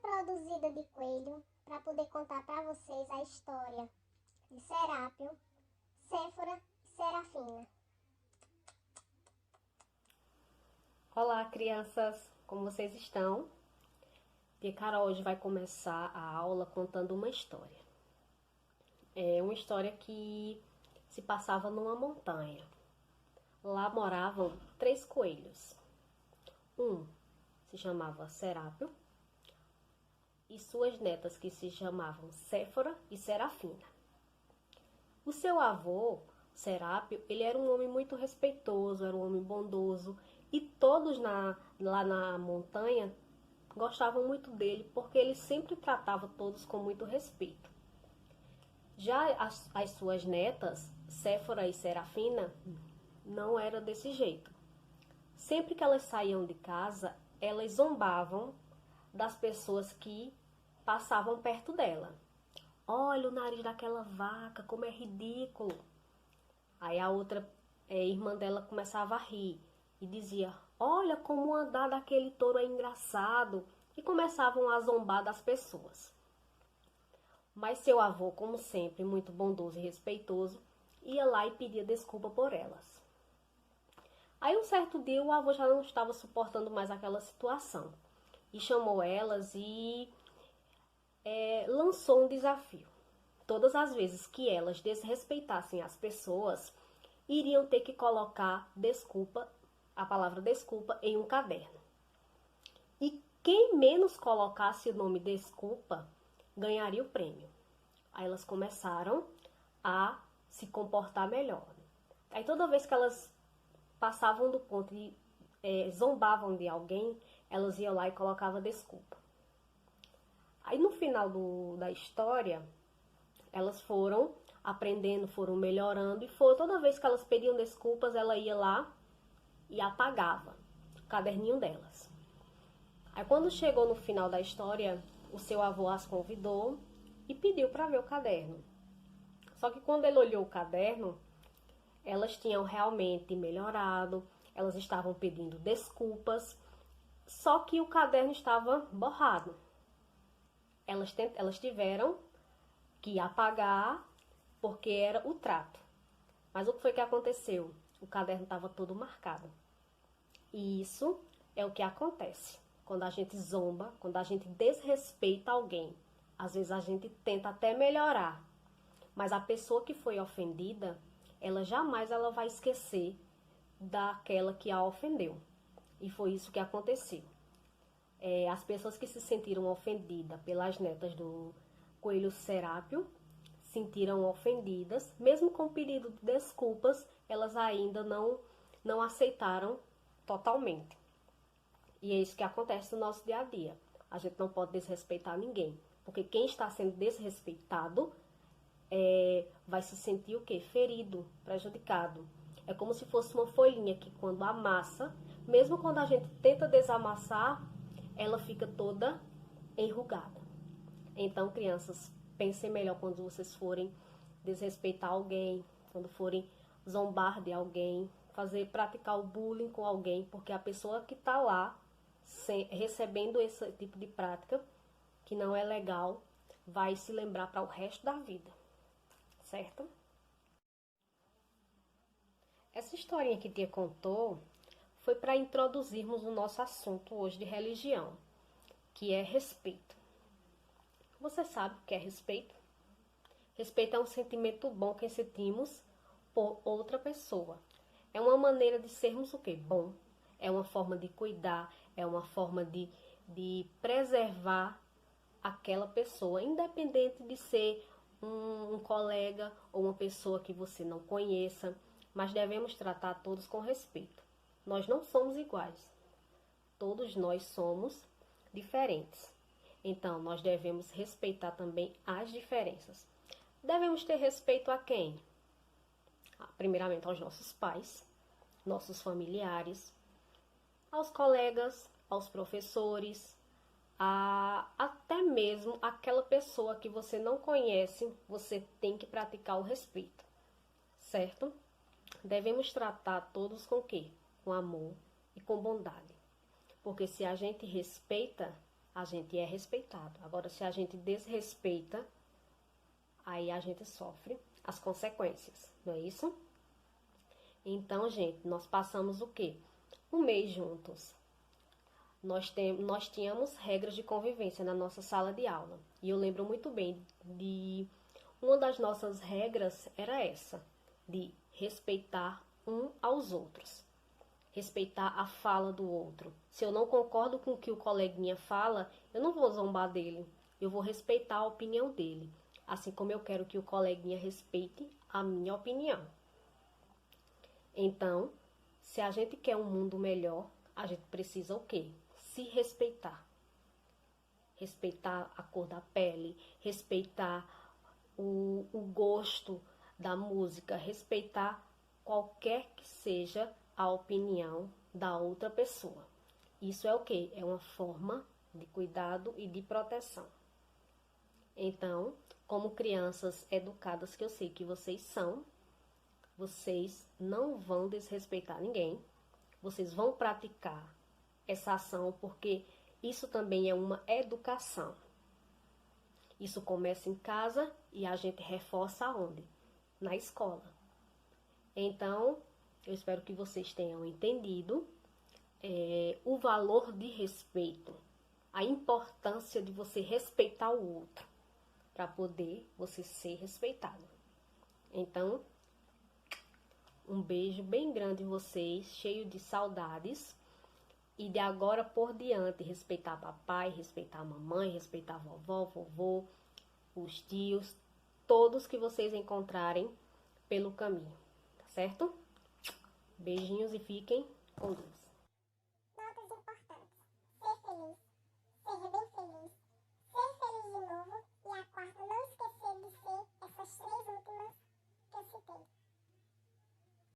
produzida de coelho para poder contar para vocês a história de Serápio, Séfora e Serafina. Olá, crianças! Como vocês estão? Tia Carol hoje vai começar a aula contando uma história. É uma história que se passava numa montanha. Lá moravam 3 coelhos. Um se chamava Serápio e suas netas que se chamavam Séfora e Serafina. O seu avô, Serápio, ele era um homem muito respeitoso, era um homem bondoso e todos lá na montanha gostavam muito dele porque ele sempre tratava todos com muito respeito. Já as suas netas, Séfora e Serafina, não era desse jeito. Sempre que elas saíam de casa, elas zombavam das pessoas que passavam perto dela. Olha o nariz daquela vaca, como é ridículo. Aí a outra irmã dela começava a rir e dizia, olha como o andar daquele touro é engraçado. E começavam a zombar das pessoas. Mas seu avô, como sempre, muito bondoso e respeitoso, ia lá e pedia desculpa por elas. Aí um certo dia o avô já não estava suportando mais aquela situação. E chamou elas e lançou um desafio. Todas as vezes que elas desrespeitassem as pessoas, iriam ter que colocar a palavra desculpa, em um caderno. E quem menos colocasse o nome desculpa, ganharia o prêmio. Aí elas começaram a se comportar melhor. Aí toda vez que elas passavam do ponto e zombavam de alguém, elas iam lá e colocavam desculpa. Aí no final da história, elas foram aprendendo, foram melhorando e toda vez que elas pediam desculpas, ela ia lá e apagava o caderninho delas. Aí quando chegou no final da história, o seu avô as convidou e pediu para ver o caderno. Só que quando ele olhou o caderno, elas tinham realmente melhorado, elas estavam pedindo desculpas, só que o caderno estava borrado. Elas tiveram que apagar porque era o trato. Mas o que foi que aconteceu? O caderno estava todo marcado. E isso é o que acontece quando a gente zomba, quando a gente desrespeita alguém. Às vezes a gente tenta até melhorar, mas a pessoa que foi ofendida, ela jamais vai esquecer daquela que a ofendeu. E foi isso que aconteceu. As pessoas que se sentiram ofendidas pelas netas do coelho Serápio, sentiram ofendidas, mesmo com pedido de desculpas, elas ainda não aceitaram totalmente. E é isso que acontece no nosso dia a dia. A gente não pode desrespeitar ninguém, porque quem está sendo desrespeitado vai se sentir o quê? Ferido, prejudicado. É como se fosse uma folhinha que quando amassa, mesmo quando a gente tenta desamassar, ela fica toda enrugada. Então, crianças, pensem melhor quando vocês forem desrespeitar alguém, quando forem zombar de alguém, praticar o bullying com alguém, porque a pessoa que está lá recebendo esse tipo de prática, que não é legal, vai se lembrar para o resto da vida, certo? Essa historinha que tia contou foi para introduzirmos o nosso assunto hoje de religião, que é respeito. Você sabe o que é respeito? Respeito é um sentimento bom que sentimos por outra pessoa. É uma maneira de sermos o quê? Bom. É uma forma de cuidar, é uma forma de preservar aquela pessoa, independente de ser um colega ou uma pessoa que você não conheça, mas devemos tratar todos com respeito. Nós não somos iguais. Todos nós somos diferentes. Então, nós devemos respeitar também as diferenças. Devemos ter respeito a quem? Primeiramente aos nossos pais, nossos familiares, aos colegas, aos professores, até mesmo aquela pessoa que você não conhece, você tem que praticar o respeito, certo? Devemos tratar todos com o quê? Com amor e com bondade. Porque se a gente respeita, a gente é respeitado. Agora, se a gente desrespeita, aí a gente sofre as consequências, não é isso? Então, gente, nós passamos o quê? Um mês juntos. Nós tínhamos regras de convivência na nossa sala de aula. E eu lembro muito bem de uma das nossas regras era essa, de respeitar um aos outros. Respeitar a fala do outro. Se eu não concordo com o que o coleguinha fala, eu não vou zombar dele. Eu vou respeitar a opinião dele. Assim como eu quero que o coleguinha respeite a minha opinião. Então, se a gente quer um mundo melhor, a gente precisa o quê? Se respeitar. Respeitar a cor da pele, respeitar o gosto da música, respeitar qualquer que seja a opinião da outra pessoa. Isso é o quê? É uma forma de cuidado e de proteção. Então, como crianças educadas que eu sei que vocês são, vocês não vão desrespeitar ninguém, vocês vão praticar essa ação, porque isso também é uma educação. Isso começa em casa e a gente reforça aonde? Na escola. Então, eu espero que vocês tenham entendido o valor de respeito, a importância de você respeitar o outro, para poder você ser respeitado. Então, um beijo bem grande em vocês, cheio de saudades. E de agora por diante, respeitar papai, respeitar a mamãe, respeitar a vovó, vovô, os tios, todos que vocês encontrarem pelo caminho, tá certo? Beijinhos e fiquem com Deus.